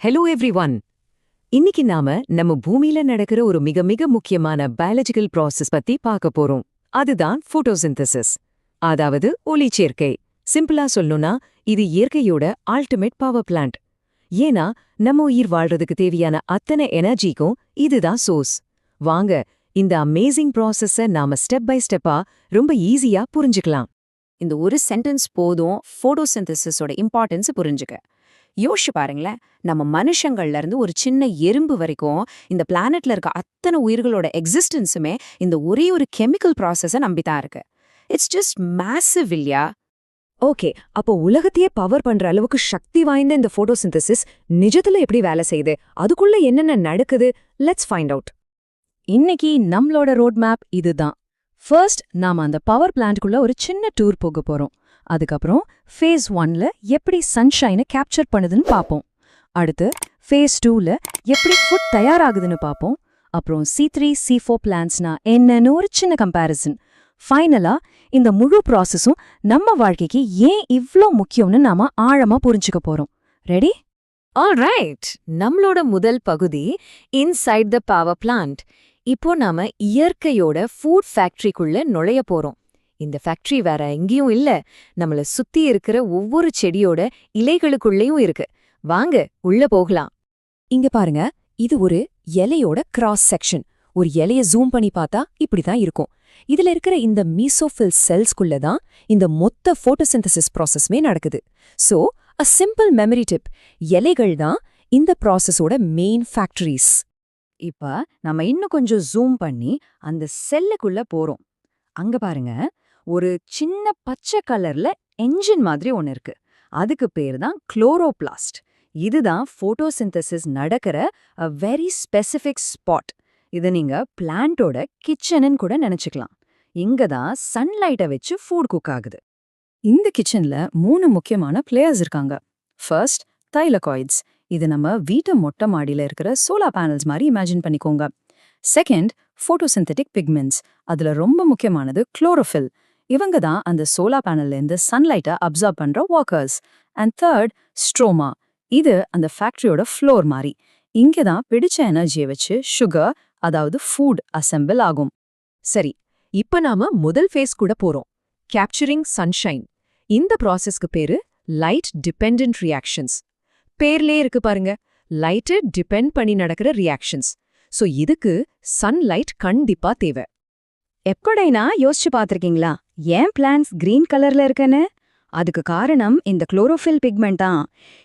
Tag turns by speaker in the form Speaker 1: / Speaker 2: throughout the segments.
Speaker 1: Hello everyone. இன்னைக்கு நாம நம்ம பூமியில நடக்கிற ஒரு மிக மிக முக்கியமான பயாலஜிக்கல் ப்ராசஸ் பத்தி பார்க்க போறோம். அதுதான் ஃபோட்டோசிந்தசிஸ், அதாவது ஒளிச்சேர்க்கை. சிம்பிளா சொல்லணும்னா இது இயற்கையோட அல்டிமேட் பவர் பிளான்ட். ஏன்னா நம்ம உயிர் வாழ்றதுக்கு தேவையான அத்தனை எனர்ஜிக்கும் இதுதான் சோர்ஸ். வாங்க இந்த அமேசிங் ப்ராசஸ நாம ஸ்டெப் பை ஸ்டெப்பா ரொம்ப ஈஸியா புரிஞ்சுக்கலாம்.
Speaker 2: இந்த ஒரு சென்டென்ஸ் போதும் ஃபோட்டோசிந்தசிஸோட இம்பார்ட்டன்ஸ் புரிஞ்சுக்க. யோசிச்சு பாருங்களேன், நம்ம மனுஷங்கள்ல இருந்து ஒரு சின்ன எறும்பு வரைக்கும் இந்த பிளானட்ல இருக்க அத்தனை உயிர்களோட எக்ஸிஸ்டன்ஸுமே இந்த ஒரே ஒரு கெமிக்கல் ப்ராசஸை நம்பித்தான் இருக்கு. இட்ஸ் ஜஸ்ட் மேசிவ் இல்லையா?
Speaker 3: ஓகே, அப்போ உலகத்தையே பவர் பண்ற அளவுக்கு சக்தி வாய்ந்த இந்த ஃபோட்டோசிந்தசிஸ் நிஜத்துல எப்படி வேலை செய்யுது, அதுக்குள்ள என்னென்ன நடக்குது, லெட்ஸ் ஃபைண்ட் அவுட். இன்னைக்கு நம்மளோட ரோட் மேப் இதுதான். ஃபர்ஸ்ட் நாம அந்த பவர் பிளான்ட்குள்ள ஒரு சின்ன டூர் போக போறோம். அதுக்கப்புறம் ஃபேஸ் 1ல எப்படி சன்ஷைனை கேப்சர் பண்ணுதுன்னு பார்ப்போம். அடுத்து ஃபேஸ் 2ல எப்படி ஃபுட் தயாராகுதுன்னு பார்ப்போம். அப்புறம் C3 C4 பிளான்ட்ஸ்னா என்னன்னு ஒரு சின்ன கம்பேரிசன். ஃபைனலா இந்த முழு ப்ராசஸும் நம்ம வாழ்க்கைக்கு ஏன் இவ்ளோ முக்கியம்னு நாம ஆழமா புரிஞ்சுக்க போறோம். ரெடி?
Speaker 1: ஆல்ரைட், நம்மளோட முதல் பகுதி இன்சைட் த பவர் பிளான்ட். இப்போ நாம இயற்கையோட ஃபுட் ஃபேக்டரிக்குள்ள நுழைய போறோம். இந்த ஃபேக்டரி வேற எங்கேயும் இல்ல, நம்மள சுத்தி இருக்கிற ஒவ்வொரு செடியோட இலைகளுக்குள்ளேயும் இருக்கு. வாங்க உள்ள போகலாம்.
Speaker 3: இங்க பாருங்க, இது ஒரு இலையோட கிராஸ் செக்ஷன். ஒரு இலைய ஜூம் பண்ணி பார்த்தா இப்படிதான் இருக்கும். இதுல இருக்கிற இந்த மீசோஃபில் செல்ஸ்குள்ள தான் இந்த மொத்த ஃபோட்டோசிந்தசிஸ் ப்ராசஸ்மே நடக்குது. So a simple memory tip, இலைகள் தான் இந்த ப்ராசஸோட மெயின் ஃபேக்டரிஸ்.
Speaker 2: இப்ப நம்ம இன்னும் கொஞ்சம் ஜூம் பண்ணி அந்த செல்லுக்குள்ள போறோம். அங்க பாருங்க, ஒரு சின்ன பச்சை கலர்ல என்ஜின் மாதிரி ஒன்னு இருக்கு. அதுக்கு பேர் தான் குளோரோபிளாஸ்ட். இதுதான் ஃபோட்டோசிந்தசிஸ் நடக்கிற a very specific spot. இது நீங்க பிளான்ட்டோட கிச்சன்னு கூட நினைச்சுக்கலாம். இங்க தான் சன்லைட்டை வச்சு ஃபுட் குக் ஆகுது. இந்த கிச்சன்ல 3 முக்கியமான பிளேயர்ஸ் இருக்காங்க. ஃபர்ஸ்ட், தைலகாய்ட்ஸ். இது நம்ம வீட்டு மொட்டை மாடியில இருக்கிற சோலார் பேனல்ஸ் மாதிரி இமேஜின் பண்ணிக்கோங்க. Second, photosynthetic pigments. அதுல ரொம்ப முக்கியமானது குளோரோஃபில். இவங்க தான் அந்த சோலார் பேனல்ல இருந்து சன்லைட்டை அப்சார்ப் பண்ற ஒர்க்கர்ஸ். And third, stroma. இது அந்த ஃபேக்டரியோட ஃப்ளோர் மாதிரி. இங்க தான் பிடிச்ச எனர்ஜியை வச்சு சுகர், அதாவது ஃபுட் அசெம்பிள் ஆகும்.
Speaker 3: சரி, இப்ப நாம முதல் ஃபேஸ் கூட போறோம். Capturing sunshine. இந்த ப்ராசஸ்க்கு பேரு லைட் டிபெண்டன்ட் ரியாக்ஷன்ஸ். பேர்லே இருக்கு பாருங்க, லைட்டை டிபெண்ட் பண்ணி நடக்கிற ரியாக்ஷன்ஸ். சோ இதுக்கு சன்லைட் கண்டிப்பா தேவை.
Speaker 2: எப்படைனா யோசிச்சு பார்த்திருக்கீங்களா, ஏன் பிளான்ட்ஸ் கிரீன் கலர்ல இருக்குன்னு? அதுக்கு காரணம் இந்த குளோரோஃபில் பிக்மெண்ட் தான்.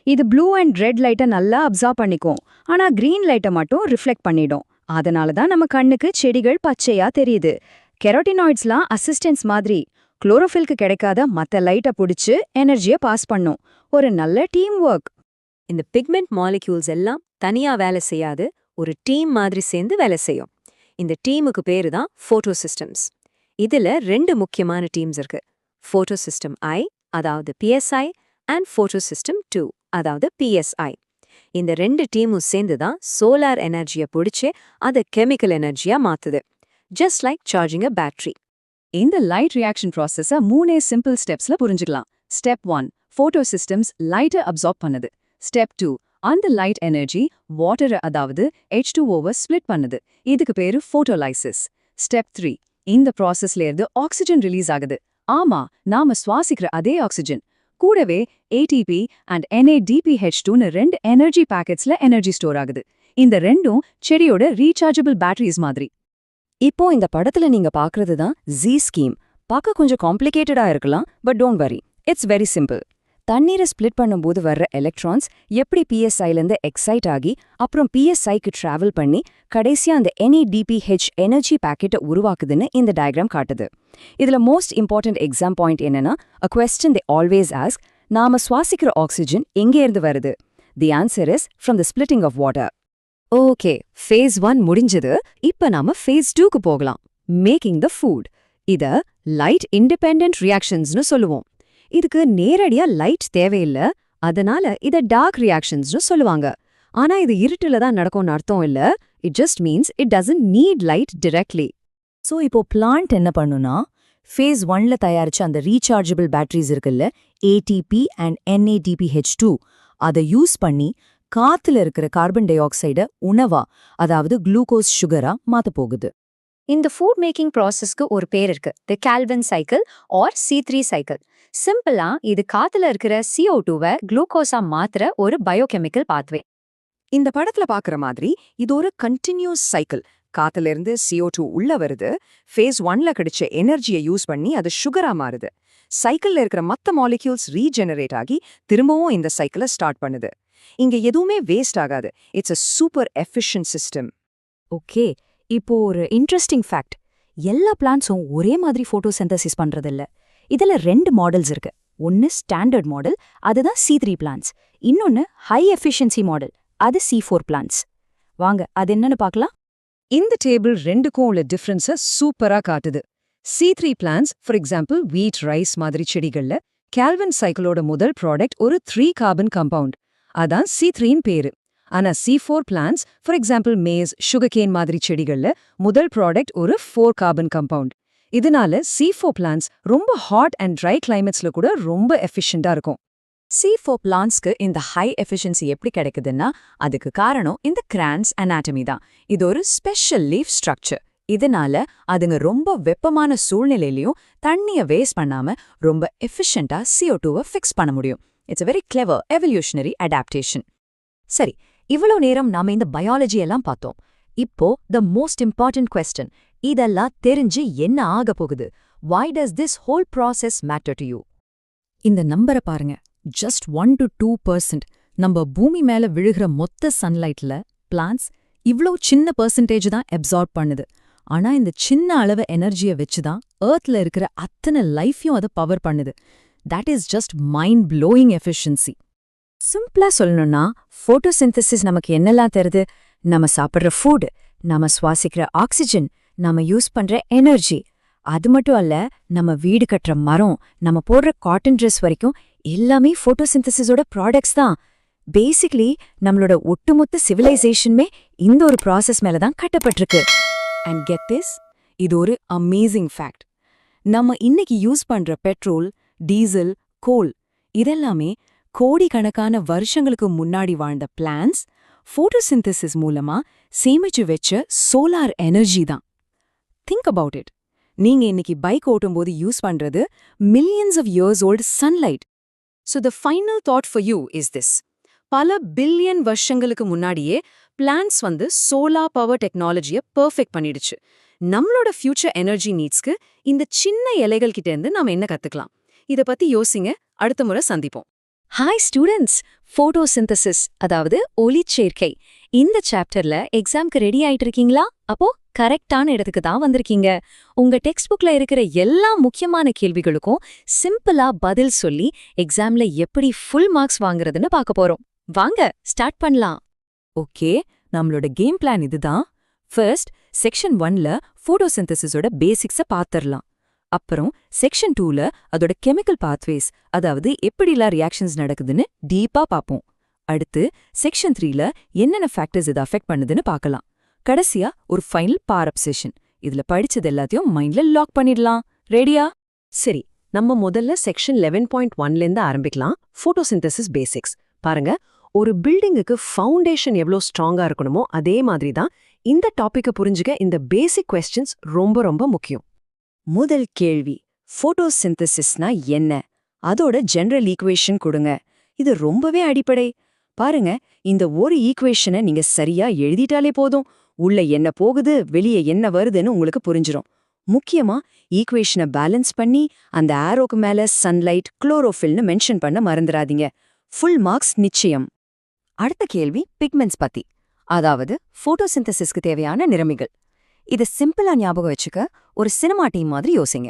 Speaker 2: இது ப்ளூ அண்ட் ரெட் லைட்டை நல்லா அப்சார்ப் பண்ணிக்கும், ஆனா கிரீன் லைட்டை மட்டும் ரிஃப்ளெக்ட் பண்ணிடும். அதனால தான் நம்ம கண்ணுக்கு செடிகள் பச்சையா தெரியுது. கெரோட்டினாய்ட்ஸ்லாம் அசிஸ்டன்ஸ் மாதிரி. குளோரோஃபில்க்கு கிடைக்காத மத்த லைட்டை பிடிச்சு எனர்ஜியை பாஸ் பண்ணும். ஒரு நல்ல டீம் ஒர்க்.
Speaker 1: இந்த பிக்மெண்ட் மாலிக்யூல்ஸ் எல்லாம் தனியா வேலை செய்யாது, ஒரு டீம் மாதிரி சேர்ந்து வேலை செய்யும். இந்த டீமுக்கு பேரு தான் ஃபோட்டோசிஸ்டம்ஸ். இதுல 2 முக்கியமான டீம்ஸ் இருக்கு. ஃபோட்டோசிஸ்டம் I, அதாவது PSI, அண்ட் ஃபோட்டோசிஸ்டம் 2, அதாவது PSI. இந்த 2 டீமும் சேர்ந்து தான் சோலார் எனர்ஜியை பிடிச்சு அதை கெமிக்கல் எனர்ஜியா மாத்துது. Just like charging a battery.
Speaker 3: இந்த லைட் ரியாக்ஷன் ப்ராசஸை 3 சிம்பிள் ஸ்டெப்ஸ்ல புரிஞ்சுக்கலாம். ஸ்டெப் 1, ஃபோட்டோசிஸ்டம்ஸ் லைட்டை அப்சார்ப் பண்ணுது. ஸ்டெப் 2, அந்த லைட் எனர்ஜி வாட்டரை, அதாவது H2O-வை ஸ்ப்ளிட் பண்ணுது. இதுக்கு பேரு ஃபோட்டோலைசிஸ். ஸ்டெப் 3, இந்த ப்ராசஸ்ல இருந்து ஆக்சிஜன் ரிலீஸ் ஆகுது. ஆமா, நாம சுவாசிக்கிற அதே ஆக்சிஜன். கூடவே ATP அண்ட் NADPH2ன்னு 2 எனர்ஜி பேக்கெட்ஸ்ல எனர்ஜி ஸ்டோர் ஆகுது. இந்த ரெண்டும் செடியோட ரீசார்ஜபிள் பேட்டரிஸ் மாதிரி.
Speaker 2: இப்போ இந்த படத்துல நீங்க பாக்குறது தான் Z ஸ்கீம். பார்க்க கொஞ்சம் காம்ப்ளிகேட்டடா இருக்கலாம், but don't worry, it's very simple. தண்ணீரை ஸ்ப்ளிட் பண்ணும்போது வர்ற எலக்ட்ரான்ஸ் எப்படி PSIலேருந்து எக்ஸைட் ஆகி அப்புறம் PSIக்கு டிராவல் பண்ணி கடைசியா அந்த NADPH எனர்ஜி பேக்கெட்டை உருவாக்குதுன்னு இந்த டயக்ராம் காட்டுது. இதுல மோஸ்ட் இம்பார்ட்டன்ட் எக்ஸாம் பாயிண்ட் என்னன்னா, a question they always ask, நாம சுவாசிக்கிற ஆக்சிஜன் எங்கே இருந்து வருது? The answer is from the splitting of water.
Speaker 1: Okay, phase 1 முடிஞ்சது. இப்ப நாம ஃபேஸ் 2க்கு போகலாம். Making the food. இத லைட் இண்டிபெண்டன்ட் ரியாக்ஷன்ஸ்னு சொல்லுவோம். இதுக்கு நேரடியா லைட் தேவையில்ல, அதனால இத டார்க் ரியாக்ஷன்ஸ்னு சொல்லுவாங்க. ஆனா இது இருட்டுல தான் நடக்கும்னு அர்த்தம் இல்ல. It just means it doesn't NEET light directly.
Speaker 2: So இப்போ பிளான்ட் என்ன பண்ணுனா, ஃபேஸ் 1ல தயாரிச்ச அந்த ரீசார்ஜபிள் பேட்டரிஸ் இருக்குல்ல, ATP அண்ட் NADPH2, அதை யூஸ் பண்ணி காத்துல இருக்கிற கார்பன் டை ஆக்சைட உணவா, அதாவது குளுக்கோஸ் சுகரா மாத்த போகுது.
Speaker 4: இந்த ஃபுட் மேக்கிங் ப்ராசஸ்க்கு ஒரு பேர் இருக்கு, the Calvin cycle or C3 cycle. சிம்பிளா இது காத்துல இருக்கிற CO2வை குளுக்கோஸா மாத்துற ஒரு பயோகெமிக்கல் பாத்வே.
Speaker 3: இந்த படத்துல பாக்குற மாதிரி இது ஒரு கண்டினியூஸ் சைக்கிள். காத்துல இருந்து CO2 உள்ள வருது, ஃபேஸ் 1ல கிடைச்ச எனர்ஜியை யூஸ் பண்ணி அது சுகரா மாறுது. சைக்கிள்ல இருக்கிற மத்த மாலிக்யூல்ஸ் ரீஜெனரேட் ஆகி திரும்பவும் இந்த சைக்கிளை ஸ்டார்ட் பண்ணுது. இங்க எதுவுமே வேஸ்ட் ஆகாது. It's a super efficient system.
Speaker 2: Okay, இப்போ ஒரு இன்ட்ரெஸ்டிங் ஃபேக்ட். எல்லா பிளான்ட்ஸும் ஒரே மாதிரி ஃபோட்டோசிந்தசிஸ் பண்றதில்ல. இதுல 2 மாடல்ஸ் இருக்கு. ஒன்னு ஸ்டாண்டர்ட் மாடல், அதுதான் C3 பிளான்ட்ஸ். இன்னொன்னு ஹை எஃபிஷியன்சி மாடல், அது C4 பிளான்ட்ஸ். வாங்க அது என்னன்னு பார்க்கலாம்.
Speaker 1: இந்த டேபிள் ரெண்டுக்கும் உள்ள டிஃபரன்ஸை சூப்பரா காட்டுது. C3 பிளான்ஸ், ஃபார் எக்ஸாம்பிள் வீட், ரைஸ் மாதிரி செடிகள்ல கால்வின் சைக்கிளோட முதல் ப்ராடக்ட் ஒரு 3 கார்பன் காம்பவுண்ட். அதான் C3ன் பேரு. ஆனா C4 plants, for example maize, sugarcane மாதிரி செடிகள்ல முதல் ப்ராடக்ட் ஒரு 4 கார்பன் காம்பவுண்ட். இதனால C4 பிளான்ஸ் ரொம்ப ஹாட் அண்ட் ட்ரை கிளைமேட்ஸ்ல கூட ரொம்ப எஃபிஷியண்டா இருக்கும்.
Speaker 2: C4 பிளான்ட்ஸ்க்கு இந்த ஹை எஃபிஷியன்சி எப்படி கிடைக்குதுன்னா அதுக்கு காரணம் இந்த கிரான்ஸ் அனாட்டமி தான். இது ஒரு ஸ்பெஷல் லீஃப் ஸ்ட்ரக்சர். இதனால அதுங்க ரொம்ப வெப்பமான சூழ்நிலையிலையும் தண்ணியை வேஸ்ட் பண்ணாம ரொம்ப எஃபிஷியண்டா CO2வை ஃபிக்ஸ் பண்ண முடியும். It's a very clever evolutionary adaptation. சரி, இவ்வளோ நேரம் நாம இந்த பயாலஜி எல்லாம் பார்த்தோம். இப்போ the most important question, இதெல்லாம் தெரிஞ்சு என்ன ஆக போகுது? Why does this whole process matter to you? இந்த நம்பரை பாருங்க. just 1 to 2%. நம்ம பூமி மேல விழுகிற மொத்த சன்லைட்ல பிளான்ட்ஸ் இவ்ளோ சின்ன பெர்சன்டேஜ் தான் அப்சார்ப் பண்ணுது. ஆனா இந்த சின்ன அளவு எனர்ஜியை வச்சுதான் எர்த்ல இருக்கிற அத்தனை லைஃபையும் அதை பவர் பண்ணுது. That is just mind-blowing efficiency. சிம்பிளா சொல்லணும்னா ஃபோட்டோசிந்தசிஸ் நமக்கு என்னெல்லாம் தருது? நம்ம சாப்பிட்ற ஃபுட், நம்ம சுவாசிக்கிற ஆக்சிஜன், நம்ம யூஸ் பண்ற எனர்ஜி. அது மட்டும் அல்ல, நம்ம வீடு கட்டுற மரம், நம்ம போடுற காட்டன் ட்ரெஸ் வரைக்கும் எல்லாமே ஃபோட்டோசிந்தசிஸோட ப்ராடக்ட்ஸ் தான். பேசிக்லி நம்மளோட ஒட்டுமொத்த சிவிலைசேஷனுமே இந்த ஒரு ப்ராசஸ் மேல தான் கட்டப்பட்டிருக்கு. அண்ட் கெட் திஸ், இது ஒரு அமேசிங் ஃபேக்ட். நம்ம இன்னைக்கு யூஸ் பண்ற பெட்ரோல், டீசல், கோல் இதெல்லாமே கோடிக்கணக்கான வருஷங்களுக்கு முன்னாடி வாழ்ந்த பிளான்ட்ஸ் ஃபோட்டோசிந்தசிஸ் மூலமா சேமிச்சு வச்ச சோலார் எனர்ஜி தான். Think about it. நீங்க இன்னைக்கு பைக் ஓட்டும்போது யூஸ் பண்றது millions of years old sunlight. So the final thought for you is this. பல பில்லியன் வருஷங்களுக்கு முன்னாடியே பிளான்ட்ஸ் சோலார் பவர் டெக்னாலஜியை பெர்ஃபெக்ட் பண்ணிடுச்சு. நம்மளோட ஃபியூச்சர் எனர்ஜி நீட்ஸ்க்கு இந்த சின்ன இலைகள் கிட்ட இருந்து நாம என்ன கத்துக்கலாம்? இத பத்தி யோசிங்க. அடுத்த முறை சந்திப்போம். ஹாய் ஸ்டூடெண்ட்ஸ், ஃபோட்டோசிந்தசிஸ் அதாவது ஒளிச்சேர்க்கை இந்த சாப்டர்ல எக்ஸாம்க்கு ரெடி ஆயிட்டு இருக்கீங்களா? அப்போ கரெக்டான இடத்துக்கு தான் வந்திருக்கீங்க. உங்க டெக்ஸ்ட் புக்ல இருக்கிற எல்லா முக்கியமான கேள்விகளுக்கும் சிம்பிளா பதில் சொல்லி எக்ஸாம்ல எப்படி ஃபுல் மார்க்ஸ் வாங்குறதுன்னு பார்க்க போறோம். வாங்க ஸ்டார்ட் பண்ணலாம். ஓகே, நம்மளோட கேம் பிளான் இதுதான். ஃபர்ஸ்ட் செக்ஷன் 1ல ஃபோட்டோசிந்தசிஸோட பேசிக்ஸை பார்த்துடலாம். அப்புறம் செக்ஷன் 2ல அதோட கெமிக்கல் பாத்வேஸ், அதாவது எப்படிலாம் ரியாக்ஷன்ஸ் நடக்குதுன்னு டீப்பா பார்ப்போம். அடுத்து செக்ஷன் 3ல என்னென்ன ஃபேக்டர்ஸ் இதை அஃபெக்ட் பண்ணுதுன்னு பார்க்கலாம். கடைசியா ஒரு ஃபைனல் பாரப் செஷன். இதுல படிச்சது எல்லாத்தையும் மைண்ட்ல லாக் பண்ணிடலாம். ரெடியா? சரி, நம்ம முதல்ல செக்ஷன் 11.1லேருந்து ஆரம்பிக்கலாம். Photosynthesis basics. பாருங்க, ஒரு பில்டிங்குக்கு ஃபவுண்டேஷன் எவ்வளோ ஸ்ட்ராங்கா இருக்கணுமோ அதே மாதிரி தான் இந்த டாபிக்கை புரிஞ்சுக்க இந்த பேசிக் கொஸ்டின்ஸ் ரொம்ப ரொம்ப முக்கியம். முதல் கேள்வி, ஃபோட்டோசிந்தசிஸ்னா என்ன? அதோட ஜெனரல் ஈக்குவேஷன் கொடுங்க. இது ரொம்பவே அடிப்படை. பாருங்க, இந்த ஒரு ஈக்குவேஷனை நீங்க சரியா எழுதிட்டாலே போதும். உள்ள என்ன போகுது, வெளியே என்ன வருதுன்னு உங்களுக்கு புரிஞ்சிரும். முக்கியமா ஈக்குவேஷனை பேலன்ஸ் பண்ணி அந்த ஆரோக்கு மேல சன்லைட், குளோரோஃபில்னு மென்ஷன் பண்ண மறந்துடாதீங்க. ஃபுல் மார்க்ஸ் நிச்சயம். அடுத்த கேள்வி பிக்மெண்ட்ஸ் பத்தி, அதாவது ஃபோட்டோசிந்தசிஸ்க்கு தேவையான நிறமிகள். இதை சிம்பிளா ஞாபகம் வச்சுக்க ஒரு சினிமா டீம் மாதிரி யோசிங்க.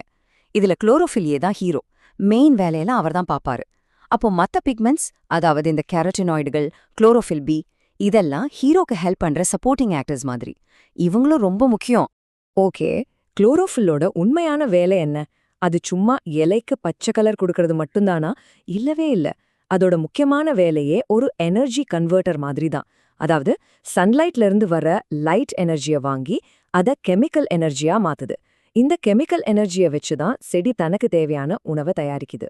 Speaker 2: இதுல குளோரோஃபில்லே தான் ஹீரோ. மெயின் வேலையெல்லாம் அவர் தான் பாப்பாரு. அப்போ மத்த பிக்மெண்ட்ஸ், அதாவது இந்த கேரோட்டினாய்டுகள், குளோரோஃபில் பி, இதெல்லாம் ஹீரோக்கு ஹெல்ப் பண்ற சப்போர்ட்டிங் ஆக்டர்ஸ் மாதிரி. இவங்களும் ரொம்ப முக்கியம். ஓகே, குளோரோஃபில்லோட உண்மையான வேலை என்ன? அது சும்மா இலைக்கு பச்சை கலர் கொடுக்கறது மட்டும்தானா? இல்லவே இல்ல. அதோட முக்கியமான வேலையே ஒரு எனர்ஜி கன்வெர்ட்டர் மாதிரி தான். அதாவது சன்லைட்ல இருந்து வர லைட் எனர்ஜியை வாங்கி அதை கெமிக்கல் எனர்ஜியா மாத்துது. இந்த கெமிக்கல் எனர்ஜியை வச்சுதான் செடி தனக்கு தேவையான உணவை தயாரிக்குது.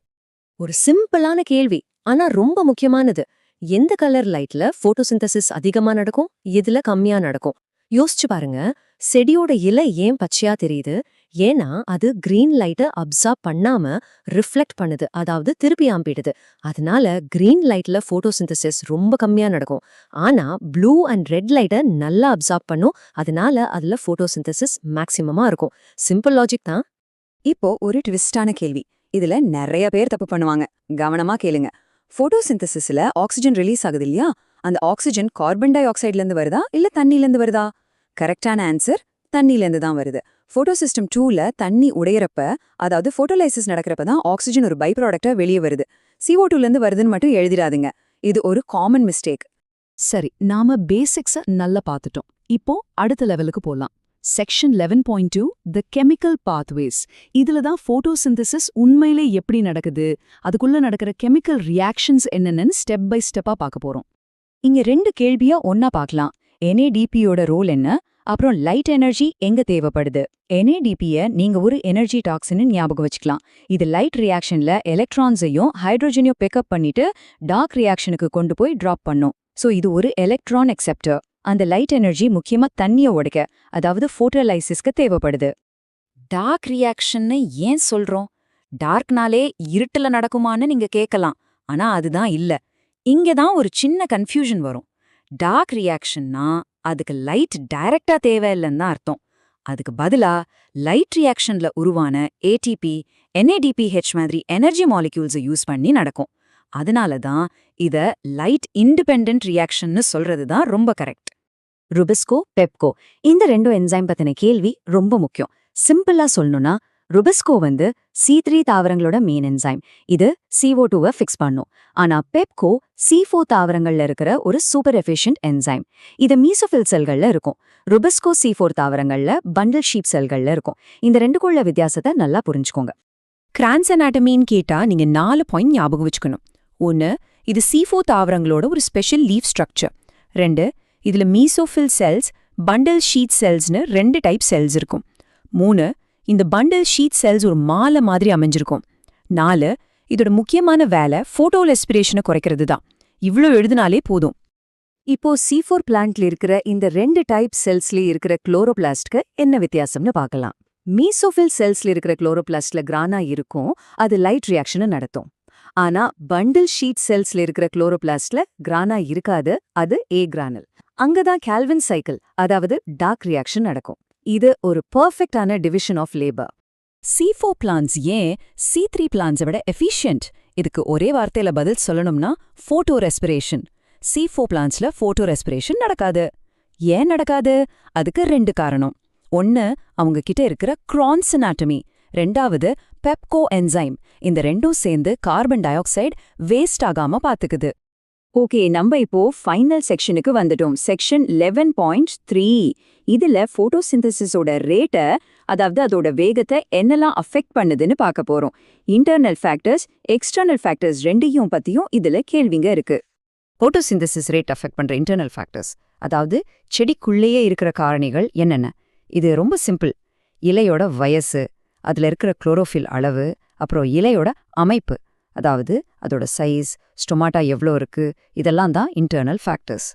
Speaker 2: ஒரு சிம்பிளான கேள்வி, ஆனா ரொம்ப முக்கியமானது.
Speaker 3: எந்த கலர் லைட்ல போட்டோசிந்தசிஸ் அதிகமா நடக்கும், எதுல கம்மியா நடக்கும்? யோசிச்சு பாருங்க. செடியோட இலை ஏன் பச்சையா தெரியுது? ஏன்னா அது கிரீன் லைட்டை அப்சார்ப் பண்ணாம ரிஃப்ளெக்ட் பண்ணுது, அதாவது திருப்பி ஆம்பிடுது. அதனால கிரீன் லைட்ல போட்டோசிந்தசிஸ் ரொம்ப கம்மியா நடக்கும். ஆனா ப்ளூ அண்ட் ரெட் லைட்டை நல்லா அப்சார்ப் பண்ணும், அதனால அதுல போட்டோசிந்தசிஸ் மேக்சிமமா இருக்கும். சிம்பிள் லாஜிக் தான்.
Speaker 2: இப்போ ஒரு ட்விஸ்டான கேள்வி. இதுல நிறைய பேர் தப்பு பண்ணுவாங்க. கவனமா கேளுங்க. போட்டோசிந்தசிஸ்ல ஆக்சிஜன் ரிலீஸ் ஆகுது இல்லையா? அந்த ஆக்சிஜன் கார்பன் டை ஆக்சைடுல இருந்து வருதா இல்ல தண்ணில இருந்து வருதா? கரெக்டான ஆன்சர் தண்ணில இருந்து தான் வருது. போட்டோசிஸ்டம் 2ல தண்ணி உடையறப்ப, அதாவது போட்டோலைசிஸ் நடக்கிறப்ப தான் ஆக்சிஜன் ஒரு பை ப்ராடக்டா வெளியே வருது. CO2ல இருந்து வருதுன்னு மட்டும் எழுதிடாதீங்க. இது ஒரு காமன் மிஸ்டேக்.
Speaker 5: சரி, நாம பேசிக்ஸ நல்லா பார்த்துட்டோம். இப்போ அடுத்த லெவலுக்கு போலாம். செக்ஷன் 11.2 தி கெமிக்கல் பாத்வேஸ். இதுல தான் போட்டோசிந்தசிஸ் உண்மையிலே எப்படி நடக்குது, அதுக்குள்ள நடக்கிற கெமிக்கல் ரியாக்ஷன்ஸ் என்னென்னு ஸ்டெப் பை ஸ்டெப்பா பார்க்க போறோம்.
Speaker 2: இங்க 2 கேள்வியா ஒன்னா பார்க்கலாம். NADPயோட ரோல் என்ன, அப்புறம் லைட் எனர்ஜி எங்க தேவைப்படுது? NADPய நீங்க ஒரு எனர்ஜி டாக்ஸின்னு ஞாபகம் வச்சுக்கலாம். இது லைட் ரியாக்ஷன்ல எலக்ட்ரான்ஸையும் ஹைட்ரோஜனையும் பிக்கப் பண்ணிட்டு டார்க் ரியாக்ஷனுக்கு கொண்டு போய் டிராப் பண்ணும். சோ இது ஒரு எலக்ட்ரான் அக்செப்டர். அந்த லைட் எனர்ஜி முக்கியமா தண்ணிய உடைக்க, அதாவது போட்டோலைசிஸ்க்கு தேவைப்படுது. டார்க் ரியாக்ஷன்னு ஏன் சொல்றோம்? டார்க்னாலே இருட்டுல நடக்குமான்னு நீங்க கேட்கலாம். ஆனா அதுதான் இல்ல. இங்க தான் ஒரு சின்ன கன்ஃபியூஷன் வரும். டார்க் ரியாக்ஷன்னா அதுக்கு லைட் டைரக்டா தேவையில்லைன்னு தான் அர்த்தம். அதுக்கு பதிலா லைட் ரியாக்ஷன்ல உருவான ATP, NADPH மாதிரி எனர்ஜி மாலிக்யூல்ஸை யூஸ் பண்ணி நடக்கும். அதனால தான் இத லைட் இண்டிபெண்டன்ட் ரியாக்ஷன்னு சொல்றது தான் ரொம்ப கரெக்ட்.
Speaker 3: ருபிஸ்கோ, பெப்கோ, இந்த 2 என்சைம் பத்தின கேள்வி ரொம்ப முக்கியம். சிம்பிளா சொல்லணும்னா, ருபிஸ்கோ வந்து C3 தாவரங்களோட மெயின் என்சைம். இது CO2வை ஃபிக்ஸ் பண்ணும். ஆனா பெப்கோ C4 தாவரங்கள்ல இருக்கிற ஒரு சூப்பர் எஃபிஷியன்ட் என்சைம். இது மீசோஃபில் செல்கள்ல இருக்கும். ருபிஸ்கோ C4 தாவரங்கள்ல பண்டில் ஷீப் செல்கள்ல இருக்கும். இந்த 2க்குள்ள வித்தியாசத்தை நல்லா புரிஞ்சுக்கோங்க.
Speaker 5: கிரான்ஸ் அனாட்டமின்னு கேட்டா நீங்க 4 பாயிண்ட் ஞாபகம் வச்சுக்கணும். 1, இது C4 தாவரங்களோட ஒரு ஸ்பெஷல் லீஃப் ஸ்ட்ரக்சர். 2, இதுல மீசோஃபில் செல்ஸ், பண்டில் ஷீட் செல்ஸ்னு 2 டைப் செல்ஸ் இருக்கும். 3, இந்த பண்டில் ஷீட் செல்ஸ் ஒரு மாலை மாதிரி அமைஞ்சிருக்கும். 4, இதோட முக்கியமான வேலை போட்டோ ரெஸ்பிரேஷனை குறைக்கிறது தான். இவ்ளோ எழுதினாலே போதும்.
Speaker 3: இப்போ C4 பிளான்ட்ல இருக்கிற இந்த 2 டைப் செல்ஸ்ல இருக்கிற குளோரோபிளாஸ்ட்க்கு என்ன வித்தியாசம்னு பார்க்கலாம். மீசோஃபில் செல்ஸ்ல இருக்கிற குளோரோபிளாஸ்ட்ல கிரானா இருக்கும், அது லைட் ரியாக்ஷனை நடத்தும். ஆனா பண்டில் ஷீட் செல்ஸ்ல இருக்கிற குளோரோபிளாஸ்ட்ல கிரானா இருக்காது, அது A கிரானல். அங்கதான் கால்வின் சைக்கிள், அதாவது டார்க் ரியாக்ஷன் நடக்கும். இது ஒரு பெர்ஃபெக்டான division of labour.
Speaker 5: C4 plants ஏன் C3 பிளான்ஸை விட எஃபிஷியன்ட்? இதுக்கு ஒரே வார்த்தையில பதில் சொல்லணும்னா போட்டோ ரெஸ்பிரேஷன். C4 பிளான்ஸ்ல போட்டோ ரெஸ்பிரேஷன் நடக்காது. ஏன் நடக்காது? அதுக்கு 2 காரணம். 1, அவங்க கிட்ட இருக்கிற கிரான்ஸ் அனாட்டமி. 2வது பெப்கோ என்சைம். இந்த 2ம் சேர்ந்து கார்பன் டை ஆக்சைடு வேஸ்ட் ஆகாம பாத்துக்குது.
Speaker 2: ஓகே, நம்ம இப்போ ஃபைனல் செக்ஷனுக்கு வந்துட்டோம். செக்ஷன் 11.3. இதுல போட்டோசிந்தசிஸோட ரேட்டை, அதாவது அதோட வேகத்தை என்னெல்லாம் அஃபெக்ட் பண்ணுதுன்னு பார்க்க போறோம். இன்டர்னல் ஃபேக்டர்ஸ், எக்ஸ்டர்னல் ஃபேக்டர்ஸ் ரெண்டையும் பத்தியும் இதுல கேள்விங்க இருக்கு.
Speaker 3: போட்டோசிந்தசிஸ் ரேட் அஃபெக்ட் பண்ற இன்டர்னல் ஃபேக்டர்ஸ், அதாவது செடிக்குள்ளேயே இருக்கிற காரணிகள் என்னென்ன? இது ரொம்ப சிம்பிள். இலையோட வயசு, அதுல இருக்கிற குளோரோஃபில் அளவு, அப்புறம் இலையோட அமைப்பு, அதாவது அதோட சைஸ், ஸ்டொமாட்டா எவ்வளோ இருக்கு, இதெல்லாம் தான் இன்டர்னல் ஃபேக்டர்ஸ்.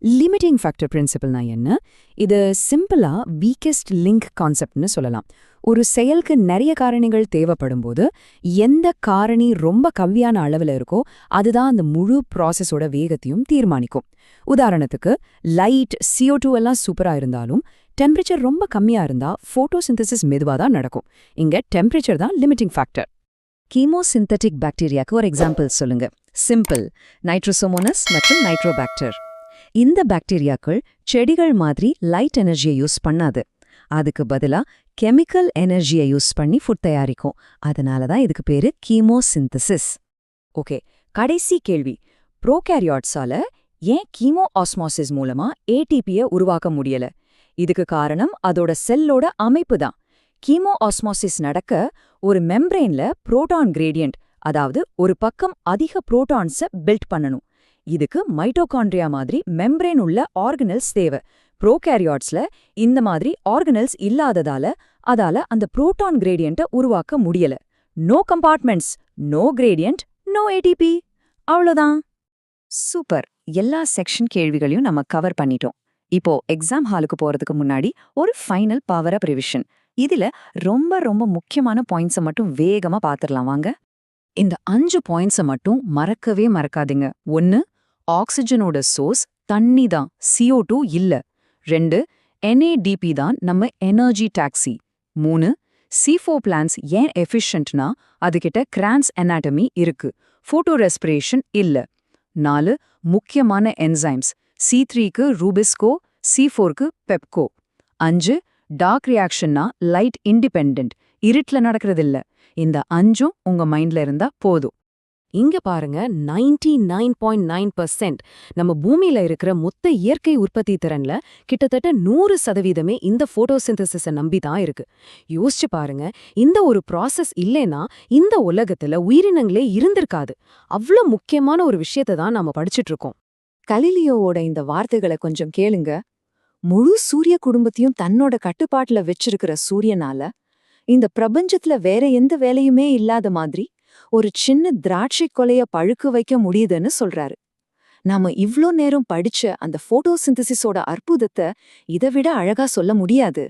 Speaker 5: லிமிட்டிங் ஃபேக்டர் பிரின்சிபல்னா என்ன? இது சிம்பிளா வீக்கெஸ்ட் லிங்க் கான்செப்ட்னு சொல்லலாம். ஒரு செயலுக்கு நிறைய காரணிகள் தேவைப்படும் போது எந்த காரணி ரொம்ப கம்மியான அளவில் இருக்கோ அதுதான் அந்த முழு ப்ராசஸோட வேகத்தையும் தீர்மானிக்கும். உதாரணத்துக்கு லைட், CO2 எல்லாம் சூப்பரா இருந்தாலும் டெம்பரேச்சர் ரொம்ப கம்மியா இருந்தா போட்டோசிந்தசிஸ் மெதுவா தான் நடக்கும். இங்க டெம்பரேச்சர் தான் லிமிட்டிங் ஃபேக்டர்.
Speaker 3: கீமோசிந்தட்டிக் பாக்டீரியாக்கு ஒரு எக்ஸாம்பிள் சொல்லுங்க. சிம்பிள், நைட்ரோசோமோனஸ் மற்றும் நைட்ரோபாக்டர். இந்த பாக்டீரியாக்கள் செடிகள் மாதிரி லைட் எனர்ஜியை யூஸ் பண்ணாது. அதுக்கு பதிலா கெமிக்கல் எனர்ஜியை யூஸ் பண்ணி ஃபுட் தயாரிக்கும். அதனால தான் இதுக்கு பேரு கீமோசிந்தசிஸ்.
Speaker 2: ஓகே, கடைசி கேள்வி. ப்ரோகாரியாட்ஸால ஏன் கீமோ ஆஸ்மாசிஸ் மூலமா ATPயை உருவாக்க முடியல? இதுக்கு காரணம் அதோட செல்லோட அமைப்பு தான். கீமோ ஆஸ்மாசிஸ் நடக்க ஒரு மெம்பரெயின்ல புரோட்டான் கிரேடியன்ட், அதாவது ஒரு பக்கம் அதிக புரோட்டான்ஸை பில்ட் பண்ணணும். இதுக்கு மைட்டோகாண்ட்ரியா மாதிரி மெம்பரேன் உள்ள ஆர்கனல்ஸ் தேவை. ப்ரோகாரியாட்ஸ்ல இந்த மாதிரி ஆர்கனல்ஸ் இல்லாததால அதால அந்த புரோட்டான் கிரேடியன்ட்டை உருவாக்க முடியல. No compartments, no gradient, no ATP. அவ்வளோதான். சூப்பர். எல்லா செக்ஷன் கேள்விகளையும் நம்ம கவர் பண்ணிட்டோம். இப்போ எக்ஸாம் ஹாலுக்கு போறதுக்கு முன்னாடி ஒரு ஃபைனல் பவர் அப் ரிவிஷன். இதுல ரொம்ப ரொம்ப முக்கியமான பாயிண்ட்ஸை மட்டும் வேகமா பாத்துரலாம் வாங்க. இந்த 5 பாயிண்ட்ஸை மட்டும் மறக்கவே மறக்காதீங்க. 1. ஆக்சிஜனோட சோர்ஸ் தண்ணி தான், CO2 இல்ல. 2. NADP தான் நம்ம எனர்ஜி டாக்ஸி. 3. C4 பிளான்ஸ் ஏன் எஃபிஷியன்ட்னா அதுகிட்ட கிரான்ஸ் அனாட்டமி இருக்கு, ஃபோட்டோ ரெஸ்பிரேஷன் இல்ல. 4. முக்கியமான என்சைம்ஸ், C3க்கு ரூபிஸ்கோ, C4க்கு பெப்கோ. 5. டார்க் ரியாக்ஷன்னா லைட் இண்டிபெண்டன்ட், இருட்ல நடக்கிறதில்ல. இந்த 5ம் உங்க மைண்ட்ல இருந்தா போதும்.
Speaker 3: இங்க பாருங்க, 99.9% நம்ம பூமியில இருக்கிற மொத்த இயற்கை உற்பத்தி திறன்ல கிட்டத்தட்ட 100% இந்த போட்டோசிந்தசிஸை நம்பி தான் இருக்கு. யோசிச்சு பாருங்க, இந்த ஒரு ப்ராசஸ் இல்லைன்னா இந்த உலகத்துல உயிரினங்களே இருந்திருக்காது. அவ்ளோ முக்கியமான ஒரு விஷயத்தை தான் நாம படிச்சுட்டு இருக்கோம்.
Speaker 2: கலீலியோவோட இந்த வார்த்தைகளை கொஞ்சம் கேளுங்க. முழு சூரிய குடும்பத்தையும் தன்னோட கட்டுப்பாட்டுல வச்சிருக்கிற சூரியனால இந்த பிரபஞ்சத்துல வேற எந்த வேலையுமே இல்லாத மாதிரி ஒரு சின்ன திராட்சை கொலைய பழுக்க வைக்க முடியுதுன்னு சொல்றாரு. நாம இவ்ளோ நேரம் படிச்ச அந்த போட்டோசிந்தசிஸோட அற்புதத்தை இதை விட அழகா சொல்ல முடியாது.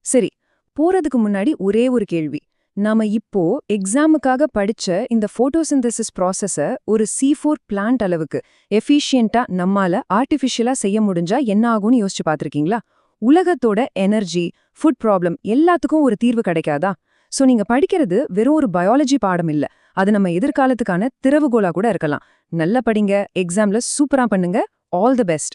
Speaker 6: சரி, போறதுக்கு முன்னாடி ஒரே ஒரு கேள்வி. நாம இப்போ எக்ஸாமுக்காக படிச்ச இந்த போட்டோசிந்தசிஸ் ப்ராசஸ ஒரு C4 பிளான்ட் அளவுக்கு எஃபிஷியன்ட்டா நம்மால ஆர்டிஃபிஷியலா செய்ய முடிஞ்சா என்ன ஆகும்னு யோசிச்சு பார்த்திருக்கீங்களா? உலகத்தோட எனர்ஜி, ஃபுட் ப்ராப்ளம் எல்லாத்துக்கும் ஒரு தீர்வு கிடைக்காதா? சோ நீங்க படிக்கிறது வெறும் ஒரு பயாலஜி பாடம் இல்ல, அது நம்ம எதிர்காலத்துக்கான திறவுகோலா கூட இருக்கலாம். நல்லா படிங்க, எக்ஸாம்ல சூப்பரா பண்ணுங்க. All the best.